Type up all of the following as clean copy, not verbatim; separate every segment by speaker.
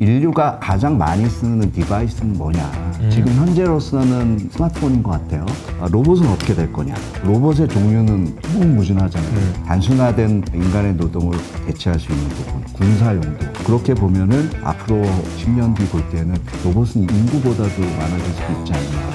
Speaker 1: 인류가 가장 많이 쓰는 디바이스는 뭐냐. 지금 현재로서는 스마트폰인 것 같아요. 로봇은 어떻게 될 거냐. 로봇의 종류는 무궁무진하잖아요. 단순화된 인간의 노동을 대체할 수 있는 부분, 군사 용도. 그렇게 보면은 앞으로 10년 뒤 볼 때는 로봇은 인구보다도 많아질 수 있지 않나.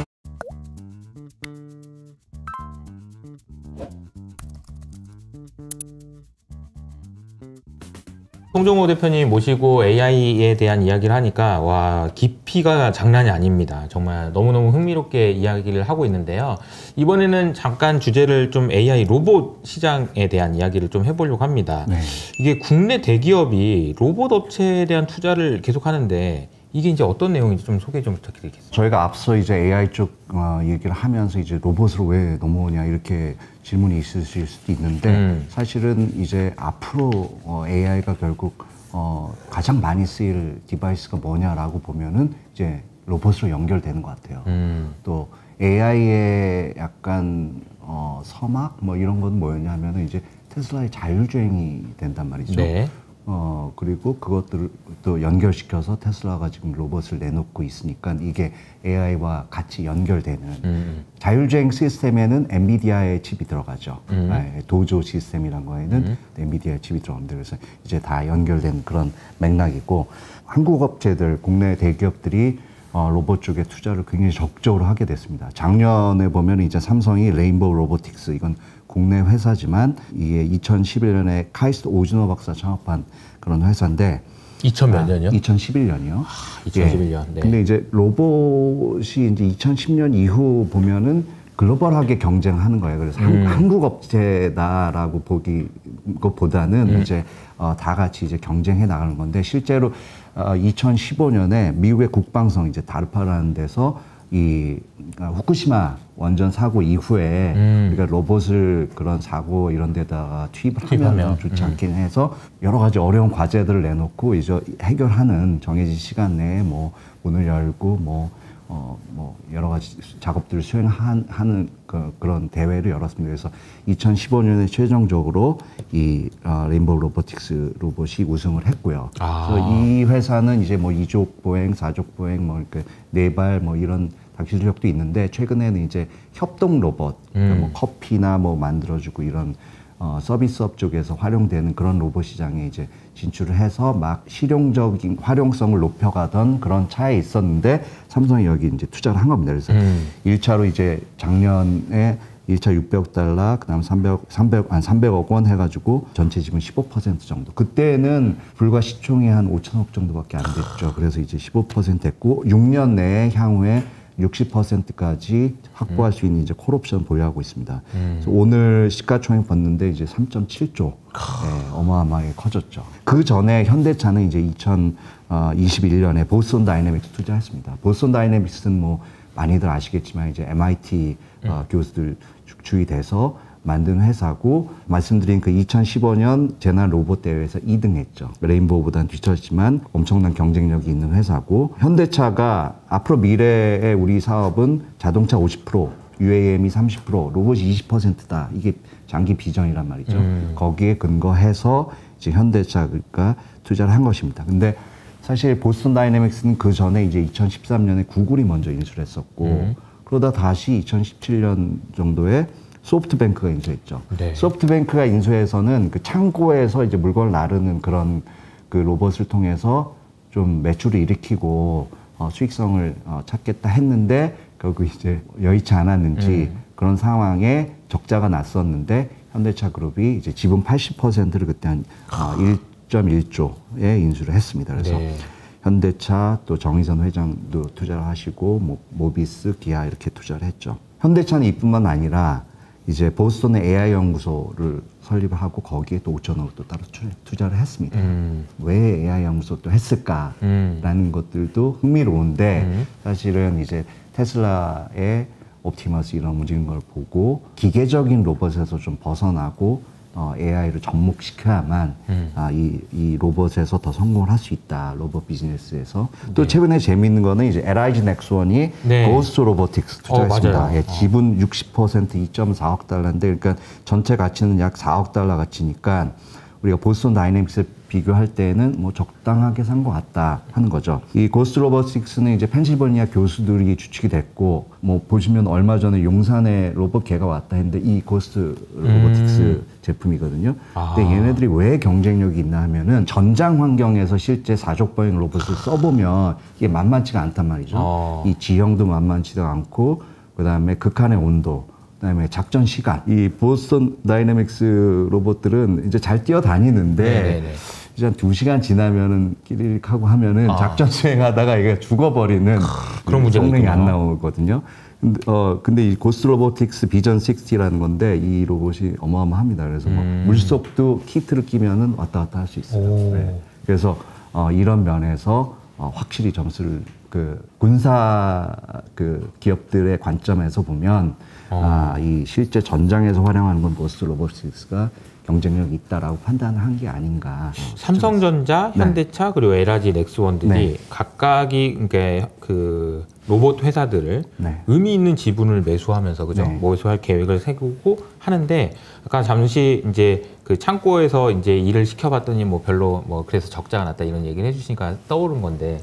Speaker 2: 송종호 대표님 모시고 AI에 대한 이야기를 하니까 와, 깊이가 장난이 아닙니다. 정말 너무너무 흥미롭게 이야기를 하고 있는데요. 이번에는 잠깐 주제를 좀 AI 로봇 시장에 대한 이야기를 좀 해보려고 합니다.
Speaker 1: 네.
Speaker 2: 이게 국내 대기업이 로봇 업체에 대한 투자를 계속 하는데 이게 이제 어떤 내용인지 좀 소개 좀 부탁드리겠습니다.
Speaker 1: 저희가 앞서 이제 AI 쪽 얘기를 하면서 이제 로봇으로 왜 넘어오냐 이렇게 질문이 있으실 수도 있는데 사실은 이제 앞으로 AI가 결국 가장 많이 쓰일 디바이스가 뭐냐라고 보면은 이제 로봇으로 연결되는 것 같아요. 또 AI의 약간 서막 뭐 이런 건 뭐였냐 하면은 이제 테슬라의 자율주행이 된단 말이죠.
Speaker 2: 네.
Speaker 1: 그리고 그것들을 또 연결시켜서 테슬라가 지금 로봇을 내놓고 있으니까 이게 AI와 같이 연결되는 자율주행 시스템에는 엔비디아의 칩이 들어가죠. 도조 시스템이란 거에는 엔비디아의 칩이 들어갑니다. 그래서 이제 다 연결된 그런 맥락이고 한국 업체들, 국내 대기업들이 로봇 쪽에 투자를 굉장히 적극적으로 하게 됐습니다. 작년에 보면 이제 삼성이 레인보우 로보틱스, 이건 국내 회사지만 이게 2011년에 카이스트 오즈너 박사 창업한 그런 회사인데
Speaker 2: 2000 몇 년이요?
Speaker 1: 2011년이요.
Speaker 2: 2011년. 네.
Speaker 1: 근데 이제 로봇이 이제 2010년 이후 보면은 글로벌하게 경쟁하는 거예요. 그래서 한국 업체다라고 보기보다는 이제 다 같이 이제 경쟁해 나가는 건데 실제로 2015년에 미국의 국방성 이제 다르파라는 데서 이 후쿠시마 원전 사고 이후에 우리가 로봇을 그런 사고 이런 데다가 투입하면 좋지 않긴 해서 여러 가지 어려운 과제들을 내놓고 이제 해결하는 정해진 시간 내에 뭐 문을 열고 뭐 여러 가지 작업들을 수행하는 그런 대회를 열었습니다. 그래서 2015년에 최종적으로 이 레인보우 로보틱스 로봇이 우승을 했고요. 그래서 이 회사는 이제 뭐 2족 보행, 4족 보행, 뭐 이렇게 4발 뭐 이런 실력도 있는데 최근에는 이제 협동 로봇, 그러니까 뭐 커피나 뭐 만들어주고 이런 서비스업 쪽에서 활용되는 그런 로봇 시장에 이제 진출을 해서 막 실용적인 활용성을 높여가던 그런 차에 있었는데 삼성이 여기 이제 투자를 한 겁니다. 그래서 1차로 이제 작년에 1차 600억 달러, 그 다음 300억 원 해가지고 전체 지분 15% 정도. 그때는 불과 시총이 한 5천억 정도밖에 안 됐죠. 그래서 이제 15% 했고 6년 내에 향후에 60%까지 확보할 수 있는 이제 콜옵션 보유하고 있습니다. 그래서 오늘 시가총액 봤는데 이제 3.7조, 네, 어마어마하게 커졌죠. 그 전에 현대차는 이제 2021년에 보스턴 다이내믹스 투자했습니다. 보스턴 다이내믹스는 뭐 많이들 아시겠지만 이제 MIT 교수들 주축이 돼서 만든 회사고 말씀드린 그 2015년 제날 로봇 대회에서 2등 했죠. 레인보우보다는 뒤처지만 엄청난 경쟁력이 있는 회사고 현대차가 앞으로 미래의 우리 사업은 자동차 50%, UAM이 30%, 로봇이 20%다. 이게 장기 비전이란 말이죠. 거기에 근거해서 이제 현대차가 투자를 한 것입니다. 근데 사실 보스턴 다이내믹스는 그 전에 이제 2013년에 구글이 먼저 인수를 했었고 그러다 다시 2017년 정도에 소프트뱅크가 인수했죠. 네. 소프트뱅크가 인수해서는 그 창고에서 이제 물건을 나르는 그런 그 로봇을 통해서 좀 매출을 일으키고 수익성을 찾겠다 했는데 결국 이제 여의치 않았는지 그런 상황에 적자가 났었는데 현대차 그룹이 이제 지분 80%를 그때 한 1.1조에 인수를 했습니다. 그래서 네. 현대차 또 정의선 회장도 투자를 하시고 뭐 모비스, 기아 이렇게 투자를 했죠. 현대차는 이뿐만 아니라 이제 보스턴의 AI 연구소를 설립하고 거기에 또 5천억을 또 따로 투자를 했습니다. 왜 AI 연구소 또 했을까라는 것들도 흥미로운데 사실은 이제 테슬라의 옵티머스 이런 움직이는 걸 보고 기계적인 로봇에서 좀 벗어나고 AI를 접목시켜야만 이 로봇에서 더 성공을 할 수 있다. 로봇 비즈니스에서. 또 네. 최근에 재미있는 거는 이제 LIG 넥스원이 네. 고스트 로보틱스 투자했습니다. 예, 지분 60% 2.4억 달러인데 그러니까 전체 가치는 약 4억 달러 가치니까 우리가 보스턴 다이내믹스에 비교할 때는 뭐 적당하게 산 것 같다 하는 거죠. 이 고스트 로보틱스는 이제 펜실버니아 교수들이 주축이 됐고, 뭐 보시면 얼마 전에 용산에 로봇 개가 왔다 했는데 이 고스트 로보틱스 제품이거든요. 근데 얘네들이 왜 경쟁력이 있나 하면은 전장 환경에서 실제 사족보행 로봇을 써보면 이게 만만치가 않단 말이죠. 이 지형도 만만치도 않고, 그 다음에 극한의 온도, 그다음에 작전 시간. 이 보스턴 다이내믹스 로봇들은 이제 잘 뛰어다니는데
Speaker 2: 네네네.
Speaker 1: 이제 한 2시간 지나면은 끼리릭 하고 하면은 작전 수행하다가 이게 죽어버리는
Speaker 2: 그런 문제가
Speaker 1: 성능이
Speaker 2: 있구나.
Speaker 1: 안 나오거든요. 근데 이 고스트 로보틱스 비전 60라는 건데 이 로봇이 어마어마합니다. 그래서 뭐 물속도 키트를 끼면은 왔다 갔다 할 수 있어요. 네. 그래서 이런 면에서 확실히 점수를 군사 기업들의 관점에서 보면 이 실제 전장에서 활용하는 건 고스트 로보틱스가 경쟁력이 있다라고 판단한 게 아닌가.
Speaker 2: 삼성전자, 현대차 그리고 LG 넥스원들이 각각이 그러니까 그 로봇 회사들을 의미 있는 지분을 매수하면서 그죠? 매수할 계획을 세우고 하는데 아까 잠시 이제 그 창고에서 이제 일을 시켜봤더니 뭐 별로 뭐 그래서 적자가 났다 이런 얘기를 해주시니까 떠오른 건데.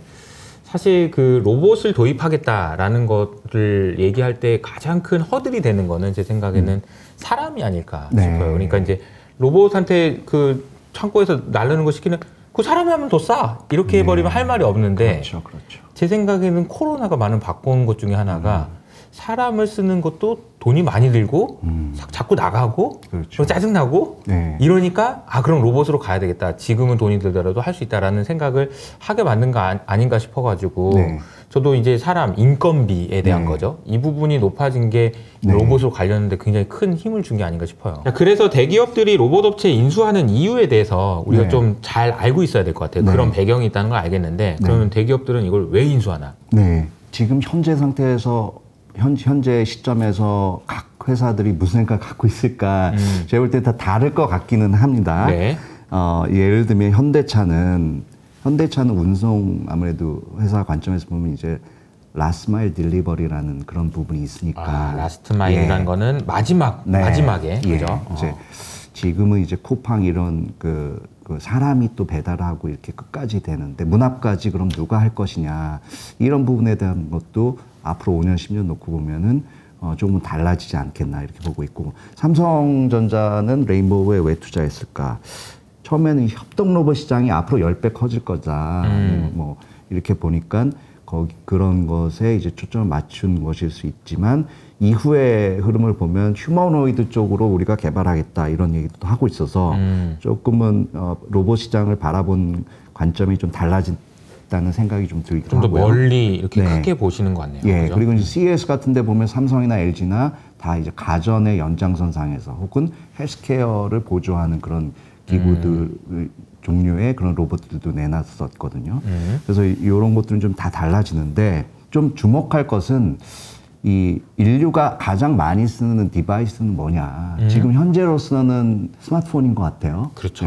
Speaker 2: 사실 그 로봇을 도입하겠다라는 것을 얘기할 때 가장 큰 허들이 되는 거는 제 생각에는 사람이 아닐까 싶어요. 그러니까 이제 로봇한테 그 창고에서 나르는 거 시키는 그 사람이 하면 더 싸. 이렇게 해버리면 할 말이 없는데
Speaker 1: 그렇죠.
Speaker 2: 제 생각에는 코로나가 많은 바꾼 것 중에 하나가 사람을 쓰는 것도 돈이 많이 들고 자꾸 나가고 짜증나고 이러니까 그럼 로봇으로 가야 되겠다. 지금은 돈이 들더라도 할 수 있다라는 생각을 하게 만든 거 아닌가 싶어가지고 저도 이제 사람 인건비에 대한 거죠. 이 부분이 높아진 게 로봇으로 관련된데 굉장히 큰 힘을 준 게 아닌가 싶어요. 그래서 대기업들이 로봇 업체 인수하는 이유에 대해서 우리가 좀 잘 알고 있어야 될 것 같아요. 그런 배경이 있다는 걸 알겠는데 그러면 대기업들은 이걸 왜 인수하나?
Speaker 1: 지금 현재 상태에서 현재 시점에서 각 회사들이 무슨 생각을 갖고 있을까 제가 볼 때 다 다를 것 같기는 합니다. 예를 들면 현대차는 운송 아무래도 회사 관점에서 보면 이제 라스트 마일 딜리버리라는 그런 부분이 있으니까
Speaker 2: 라스트 마일이라는 거는 마지막에 그죠?
Speaker 1: 이제 지금은 이제 쿠팡 이런 그 사람이 또 배달하고 이렇게 끝까지 되는데 문 앞까지 그럼 누가 할 것이냐 이런 부분에 대한 것도 앞으로 5년, 10년 놓고 보면은 조금 달라지지 않겠나 이렇게 보고 있고 삼성전자는 레인보우에 왜 투자했을까? 처음에는 협동 로봇 시장이 앞으로 10배 커질 거다. 뭐 이렇게 보니까 그런 것에 이제 초점을 맞춘 것일 수 있지만 이후의 흐름을 보면 휴머노이드 쪽으로 우리가 개발하겠다 이런 얘기도 하고 있어서 조금은 로봇 시장을 바라본 관점이 좀 달라졌다는 생각이 좀 들기도 하고요.
Speaker 2: 좀 더 멀리 이렇게 크게 보시는 것 같네요. 그렇죠?
Speaker 1: 그리고 이제 CES 같은 데 보면 삼성이나 LG나 다 이제 가전의 연장선상에서 혹은 헬스케어를 보조하는 그런 기구들 종류의 그런 로봇들도 내놨었거든요. 그래서 이런 것들은 좀 다 달라지는데 좀 주목할 것은 이 인류가 가장 많이 쓰는 디바이스는 뭐냐. 지금 현재로서는 스마트폰인 것 같아요.
Speaker 2: 그렇죠.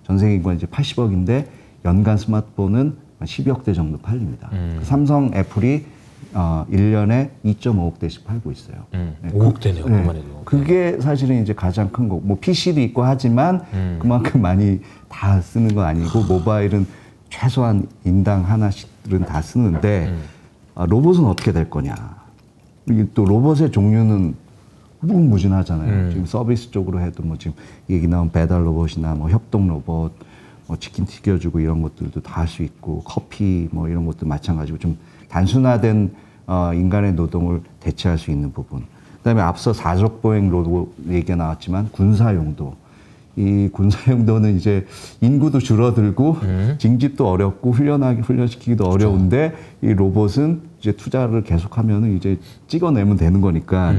Speaker 1: 전 세계 인구가 이제 80억인데 연간 스마트폰은 10억 대 정도 팔립니다. 삼성, 애플이 1년에 2.5억 대씩 팔고 있어요.
Speaker 2: 5억 대네요. 그만 해도.
Speaker 1: 그게 사실은 이제 가장 큰 거고, 뭐 PC도 있고 하지만 그만큼 많이 다 쓰는 건 아니고 모바일은 최소한 인당 하나씩은 다 쓰는데 로봇은 어떻게 될 거냐. 이게 또 로봇의 종류는 무궁무진하잖아요. 지금 서비스 쪽으로 해도 뭐 지금 얘기 나온 배달 로봇이나 뭐 협동 로봇, 뭐 치킨 튀겨주고 이런 것들도 다 할 수 있고 커피 뭐 이런 것도 마찬가지고 좀 단순화된 인간의 노동을 대체할 수 있는 부분. 그다음에 앞서 사족보행 로봇 얘기가 나왔지만 군사용도. 이 군사용도는 이제 인구도 줄어들고 징집도 어렵고 훈련시키기도 어려운데 이 로봇은 이제 투자를 계속하면은 이제 찍어내면 되는 거니까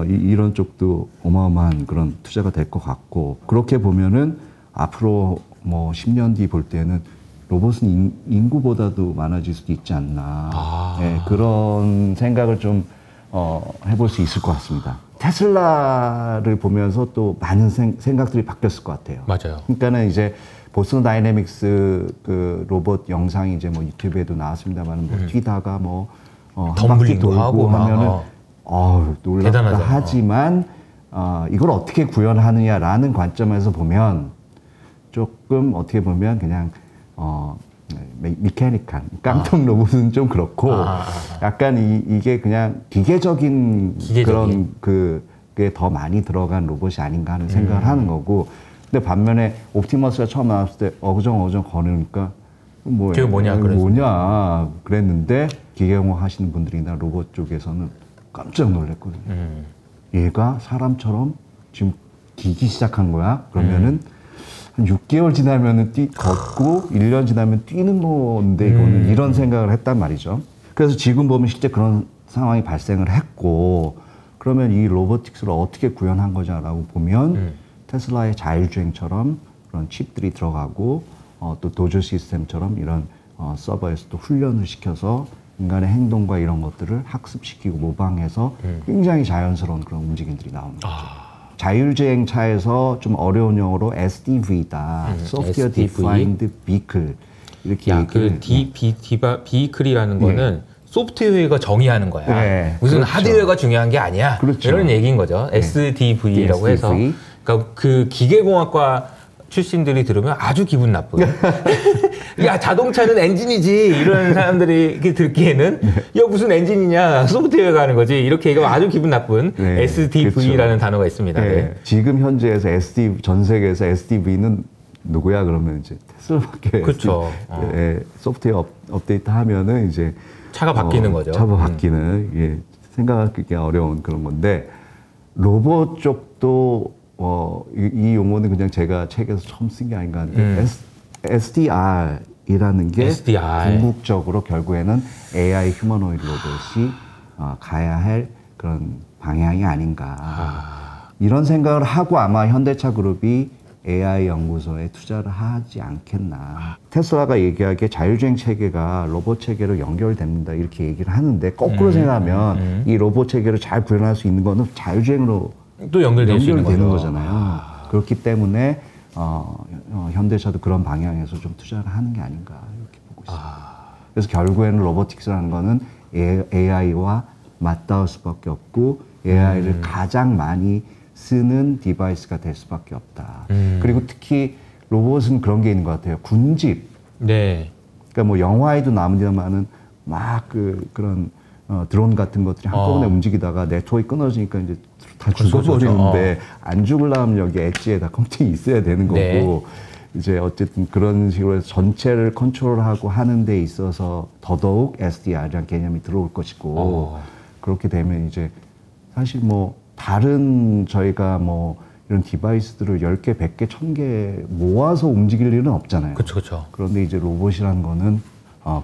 Speaker 1: 이런 쪽도 어마어마한 그런 투자가 될 것 같고 그렇게 보면은 앞으로 뭐 10년 뒤 볼 때는 로봇은 인구보다도 많아질 수도 있지 않나. 그런 생각을 좀 해볼 수 있을 것 같습니다. 테슬라를 보면서 또 많은 생각들이 바뀌었을 것 같아요.
Speaker 2: 맞아요.
Speaker 1: 그러니까는 이제 보스턴 다이내믹스 그 로봇 영상이 이제 뭐 유튜브에도 나왔습니다만 뭐 뛰다가 뭐 한 바퀴 돌고
Speaker 2: 하고
Speaker 1: 하면은 놀랍다 하지만 이걸 어떻게 구현하느냐라는 관점에서 보면 조금 어떻게 보면 그냥 미케니컬 깡통 로봇은 좀 그렇고 약간 이게 그냥 기계적인 그런 그게 더 많이 들어간 로봇이 아닌가 하는 생각을 하는 거고. 근데 반면에 옵티머스가 처음 나왔을 때 어정어정 거느니까
Speaker 2: 저게 뭐냐
Speaker 1: 그랬는데 기계공학 하시는 분들이나 로봇 쪽에서는 깜짝 놀랐거든요. 얘가 사람처럼 지금 기기 시작한 거야. 그러면은 한 6개월 지나면은 걷고 1년 지나면 뛰는 건데 이거는 이런 생각을 했단 말이죠. 그래서 지금 보면 실제 그런 상황이 발생을 했고 그러면 이 로보틱스를 어떻게 구현한 거냐라고 보면 테슬라의 자율주행처럼 그런 칩들이 들어가고 또 도조 시스템처럼 이런 서버에서 또 훈련을 시켜서 인간의 행동과 이런 것들을 학습시키고 모방해서 굉장히 자연스러운 그런 움직임들이 나오는 거죠. 자율주행 차에서 좀 어려운 용어로 SDV다. Software Defined Vehicle. 이렇게
Speaker 2: 그 비클이라는 거는 소프트웨어가 정의하는 거야.
Speaker 1: 네,
Speaker 2: 무슨
Speaker 1: 그렇죠.
Speaker 2: 하드웨어가 중요한 게 아니야.
Speaker 1: 그렇죠.
Speaker 2: 이런 얘기인 거죠. SDV라고 해서. 그러니까 그 기계공학과 출신들이 들으면 아주 기분 나쁘게. 야, 자동차는 엔진이지. 이런 사람들이 이렇게 듣기에는 야, 무슨 엔진이냐. 소프트웨어가 하는 거지. 이렇게 얘기하면 아주 기분 나쁜 SDV라는
Speaker 1: 그렇죠.
Speaker 2: 단어가 있습니다. 네.
Speaker 1: 지금 현재에서 전 세계에서 SDV는 누구야? 그러면 이제 테슬라밖에.
Speaker 2: 그렇죠.
Speaker 1: 소프트웨어 업데이트 하면은 이제
Speaker 2: 차가 바뀌는 거죠.
Speaker 1: 차가 바뀌는 생각하기 어려운 그런 건데 로봇 쪽도 이 용어는 그냥 제가 책에서 처음 쓴 게 아닌가 하는데 SDR이라는 게 궁극적으로 결국에는 AI 휴머노이드 로봇이 가야 할 그런 방향이 아닌가 이런 생각을 하고 아마 현대차 그룹이 AI 연구소에 투자를 하지 않겠나. 테슬라가 얘기하기에 자율주행 체계가 로봇 체계로 연결됩니다 이렇게 얘기를 하는데 거꾸로 생각하면 이 로봇 체계를 잘 구현할 수 있는 거는 자율주행으로
Speaker 2: 또 연결되는
Speaker 1: 거잖아요. 그렇기 때문에 현대차도 그런 방향에서 좀 투자를 하는 게 아닌가 이렇게 보고 있습니다. 그래서 결국에는 로보틱스라는 거는 AI와 맞닿을 수밖에 없고 AI를 가장 많이 쓰는 디바이스가 될 수밖에 없다. 그리고 특히 로봇은 그런 게 있는 것 같아요. 군집.
Speaker 2: 네.
Speaker 1: 그러니까 뭐 영화에도 나옵니다만은 막 그런 드론 같은 것들이 한꺼번에 움직이다가 네트워크가 끊어지니까 이제 다 죽어버리는데 안 죽으려면 여기 엣지에다 컴퓨터가 있어야 되는 거고 이제 어쨌든 그런 식으로 해서 전체를 컨트롤하고 하는 데 있어서 더더욱 SDR이라는 개념이 들어올 것이고 그렇게 되면 이제 사실 뭐 다른 저희가 뭐 이런 디바이스들을 10개, 100개, 1000개 모아서 움직일 일은 없잖아요.
Speaker 2: 그렇죠.
Speaker 1: 그런데 이제 로봇이라는 거는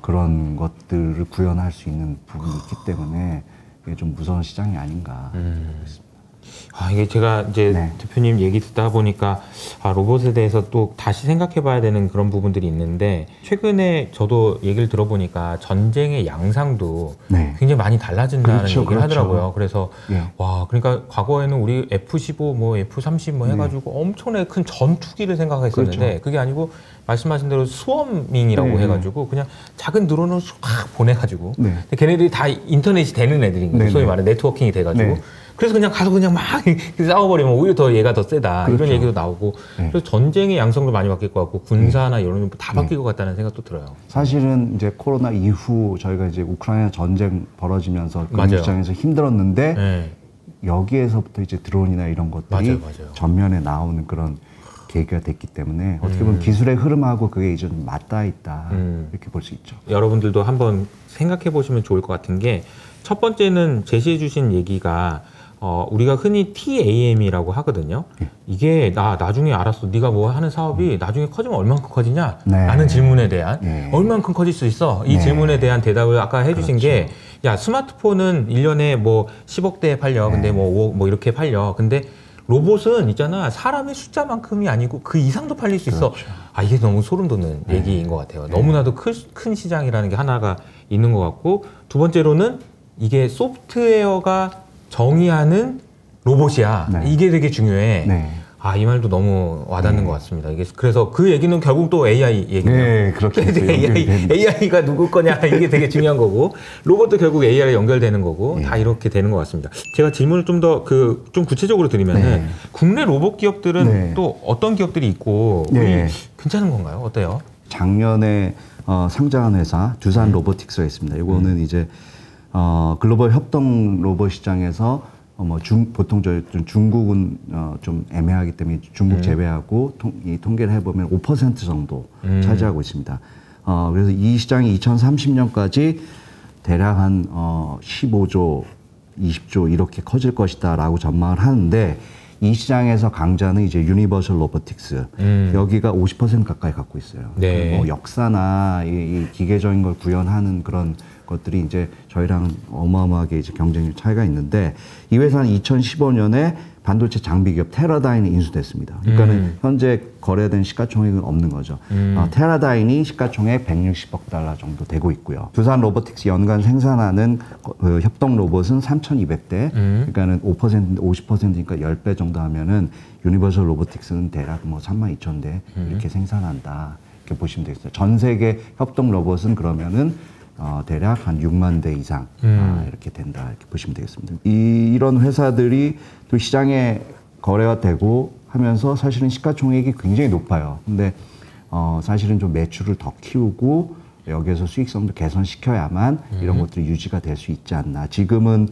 Speaker 1: 그런 것들을 구현할 수 있는 부분이 있기 때문에 이게 좀 무서운 시장이 아닌가 싶습니다.
Speaker 2: 이게 제가 이제 대표님 얘기 듣다 보니까 로봇에 대해서 또 다시 생각해 봐야 되는 그런 부분들이 있는데 최근에 저도 얘기를 들어보니까 전쟁의 양상도 굉장히 많이 달라진다는 얘기를 하더라고요. 그래서 와, 그러니까 과거에는 우리 F-15, 뭐 F-30 뭐 해가지고 엄청나게 큰 전투기를 생각했었는데 그게 아니고 말씀하신 대로 스워밍이라고 해가지고 그냥 작은 드론을 확 보내가지고 근데 걔네들이 다 인터넷이 되는 애들인 거죠. 소위 말해 네트워킹이 돼가지고 그래서 그냥 가서 그냥 막 싸워버리면 오히려 더 얘가 더 세다 이런 얘기도 나오고 그래서 전쟁의 양성도 많이 바뀔 것 같고 군사나 이런 다 바뀔 것 같다는 생각도 들어요.
Speaker 1: 사실은 이제 코로나 이후 저희가 이제 우크라이나 전쟁 벌어지면서 그 입장에서 힘들었는데 여기에서부터 이제 드론이나 이런 것들이 전면에 나오는 그런 계기가 됐기 때문에 어떻게 보면 기술의 흐름하고 그게 이제 좀 맞닿아 있다 이렇게 볼 수 있죠.
Speaker 2: 여러분들도 한번 생각해 보시면 좋을 것 같은 게 첫 번째는 제시해 주신 얘기가 우리가 흔히 TAM이라고 하거든요. 이게 나중에 알았어. 네가 뭐 하는 사업이 나중에 커지면 얼만큼 커지냐? 라는 질문에 대한 얼만큼 커질 수 있어? 이 질문에 대한 대답을 아까 해주신 게 야, 스마트폰은 1년에 뭐 10억 대 팔려. 근데 뭐 5억 뭐 이렇게 팔려. 근데 로봇은 있잖아. 사람의 숫자만큼이 아니고 그 이상도 팔릴 수 있어. 이게 너무 소름 돋는 얘기인 것 같아요. 너무나도 큰 시장이라는 게 하나가 있는 것 같고 두 번째로는 이게 소프트웨어가 정의하는 로봇이야. 이게 되게 중요해. 이 말도 너무 와닿는 것 같습니다. 이게 그래서 그 얘기는 결국 또 AI 얘기예요.
Speaker 1: 그렇게
Speaker 2: AI가 누구 거냐 이게 되게 중요한 거고 로봇도 결국 AI랑 연결되는 거고 다 이렇게 되는 것 같습니다. 제가 질문을 좀 더 좀 구체적으로 드리면은 국내 로봇 기업들은 또 어떤 기업들이 있고 괜찮은 건가요? 어때요?
Speaker 1: 작년에 상장한 회사 두산 로보틱스가 있습니다. 이거는 이제 글로벌 협동 로봇 시장에서 보통 중국은 좀 애매하기 때문에 중국 제외하고 이 통계를 해보면 5% 정도 차지하고 있습니다. 그래서 이 시장이 2030년까지 대략 한 15조, 20조 이렇게 커질 것이다라고 전망을 하는데 이 시장에서 강자는 이제 유니버설 로보틱스 여기가 50% 가까이 갖고 있어요.
Speaker 2: 네.
Speaker 1: 뭐 역사나 이 기계적인 걸 구현하는 그런 것들이 이제 저희랑 어마어마하게 이제 경쟁력 차이가 있는데 이 회사는 2015년에 반도체 장비 기업 테라다인이 인수됐습니다. 그러니까는 현재 거래된 시가총액은 없는 거죠. 테라다인이 시가총액 160억 달러 정도 되고 있고요. 두산 로보틱스 연간 생산하는 그 협동 로봇은 3,200대. 그러니까는 5%, 50%니까 10배 정도 하면은 유니버설 로보틱스는 대략 뭐 32,000대 이렇게 생산한다. 이렇게 보시면 되겠어요. 전 세계 협동 로봇은 그러면은 대략 한 6만 대 이상 이렇게 된다 이렇게 보시면 되겠습니다. 이런 회사들이 또 시장에 거래가 되고 하면서 사실은 시가총액이 굉장히 높아요. 근데 사실은 좀 매출을 더 키우고 여기에서 수익성도 개선시켜야만 이런 것들이 유지가 될 수 있지 않나. 지금은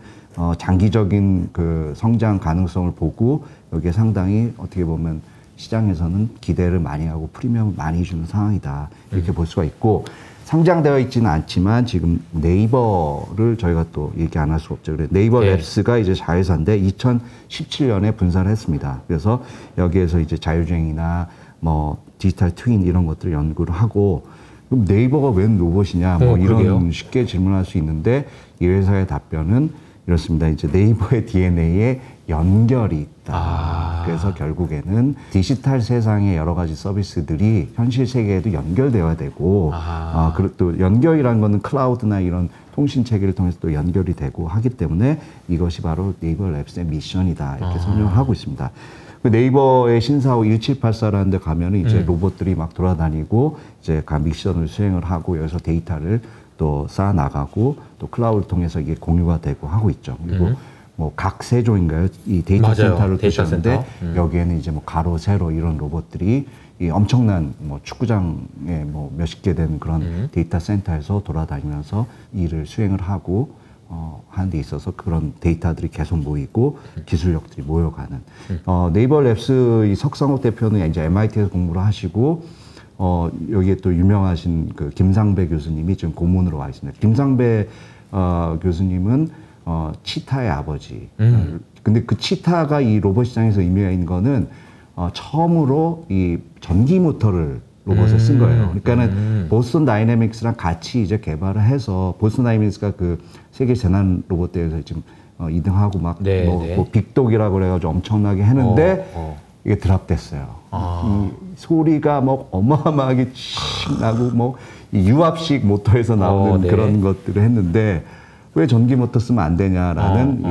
Speaker 1: 장기적인 그 성장 가능성을 보고 여기에 상당히 어떻게 보면 시장에서는 기대를 많이 하고 프리미엄을 많이 주는 상황이다 이렇게 볼 수가 있고. 상장되어 있지는 않지만 지금 네이버를 저희가 또 얘기 안 할 수 없죠. 그래서 네이버 랩스가 이제 자회사인데 2017년에 분사를 했습니다. 그래서 여기에서 이제 자율주행이나 뭐 디지털 트윈 이런 것들을 연구를 하고 그럼 네이버가 웬 로봇이냐 뭐 이런
Speaker 2: 그러게요.
Speaker 1: 쉽게 질문할 수 있는데 이 회사의 답변은 이렇습니다. 이제 네이버의 DNA에 연결이 있다. 그래서 결국에는 디지털 세상의 여러 가지 서비스들이 현실 세계에도 연결되어야 되고, 그리고 또 연결이라는 거는 클라우드나 이런 통신 체계를 통해서 또 연결이 되고 하기 때문에 이것이 바로 네이버 랩스의 미션이다. 이렇게 설명을 하고 있습니다. 그 네이버의 신사호 1784라는 데 가면은 이제 로봇들이 막 돌아다니고 이제 각 미션을 수행을 하고 여기서 데이터를 또 쌓아 나가고 또 클라우드를 통해서 이게 공유가 되고 하고 있죠. 그리고 뭐 각 세조인가요? 이 데이터 센터를 두셨는데 여기에는 이제 뭐 가로 세로 이런 로봇들이 이 엄청난 뭐 축구장에 뭐 몇십 개 되는 그런 데이터 센터에서 돌아다니면서 일을 수행을 하고 하는 데 있어서 그런 데이터들이 계속 모이고 기술력들이 모여가는 네이버 랩스 이 석상욱 대표는 이제 MIT에서 공부를 하시고 여기에 또 유명하신 그 김상배 교수님이 지금 고문으로 와 있습니다. 김상배 교수님은 치타의 아버지. 근데 그 치타가 이 로봇 시장에서 의미가 있는 거는 처음으로 이 전기 모터를 로봇에 쓴 거예요. 그러니까는 보스턴 다이내믹스랑 같이 이제 개발을 해서 보스턴 다이내믹스가 그 세계 재난 로봇 대회에서 지금 2등하고 막 뭐 빅독이라고 그래가지고 엄청나게 했는데 이게 드랍됐어요. 이 소리가 뭐 어마어마하게 칙 나고 뭐 이 유압식 모터에서 나오는 그런 것들을 했는데 왜 전기 모터 쓰면 안 되냐라는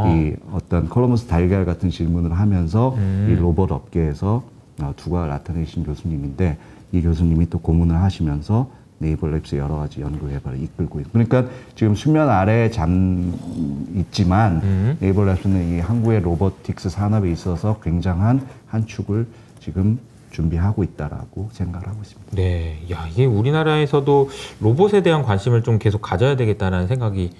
Speaker 1: 이 어떤 콜럼버스 달걀 같은 질문을 하면서 이 로봇 업계에서 두각을 나타내신 교수님인데 이 교수님이 또 고문을 하시면서 네이버 랩스 여러 가지 연구 개발을 이끌고 있고 그러니까 지금 수면 아래에 있지만 네이버 랩스는 이 한국의 로보틱스 산업에 있어서 굉장한 한 축을 지금 준비하고 있다라고 생각을 하고 있습니다.
Speaker 2: 네, 야 이게 우리나라에서도 로봇에 대한 관심을 좀 계속 가져야 되겠다는 생각이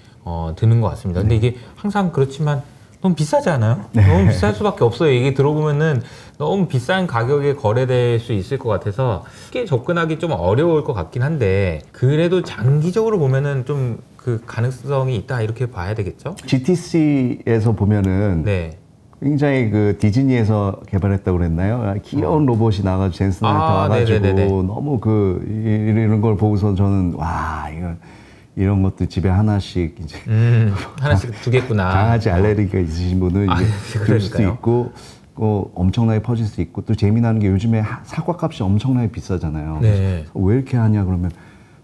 Speaker 2: 드는 것 같습니다. 근데 이게 항상 그렇지만 너무 비싸지 않아요? 너무 비쌀 수밖에 없어요. 이게 들어보면은 너무 비싼 가격에 거래될 수 있을 것 같아서 쉽게 접근하기 좀 어려울 것 같긴 한데 그래도 장기적으로 보면은 좀 그 가능성이 있다 이렇게 봐야 되겠죠?
Speaker 1: GTC에서 보면은 굉장히 그 디즈니에서 개발했다고 그랬나요? 귀여운 로봇이 나가지고 젠슨한테 와가지고 너무 그 이런 걸 보고서 저는 와 이런 것도 집에 하나씩 이제
Speaker 2: 하나씩 두겠구나.
Speaker 1: 강아지 알레르기가 있으신 분은 이제 그럴 수도 있고 엄청나게 퍼질 수 있고 또 재미나는 게 요즘에 사과값이 엄청나게 비싸잖아요. 왜 이렇게 하냐 그러면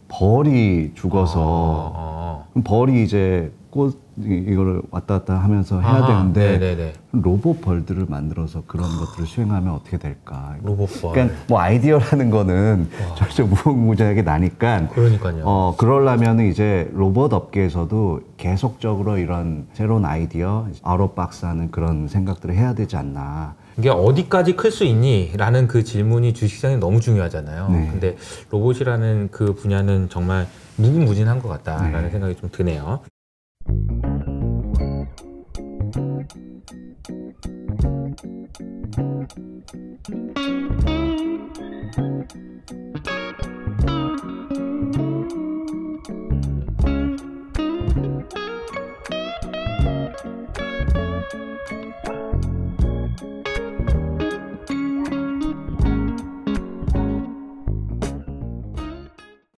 Speaker 1: 벌이 죽어서 그럼 벌이 이제 꽃 이거를 왔다 갔다 하면서 해야 되는데 로봇 벌들을 만들어서 그런 것들을 수행하면 어떻게 될까?
Speaker 2: 로봇 벌.
Speaker 1: 그러니까 뭐 아이디어라는 거는 절대 무궁무진하게 나니까.
Speaker 2: 그러니까요.
Speaker 1: 그러려면 이제 로봇 업계에서도 계속적으로 이런 새로운 아이디어, 아웃 오브 박스 하는 그런 생각들을 해야 되지 않나.
Speaker 2: 이게 어디까지 클 수 있니? 라는 그 질문이 주식시장에 너무 중요하잖아요.
Speaker 1: 네.
Speaker 2: 근데 로봇이라는 그 분야는 정말 무궁무진한 것 같다라는
Speaker 1: 네.
Speaker 2: 생각이 좀 드네요.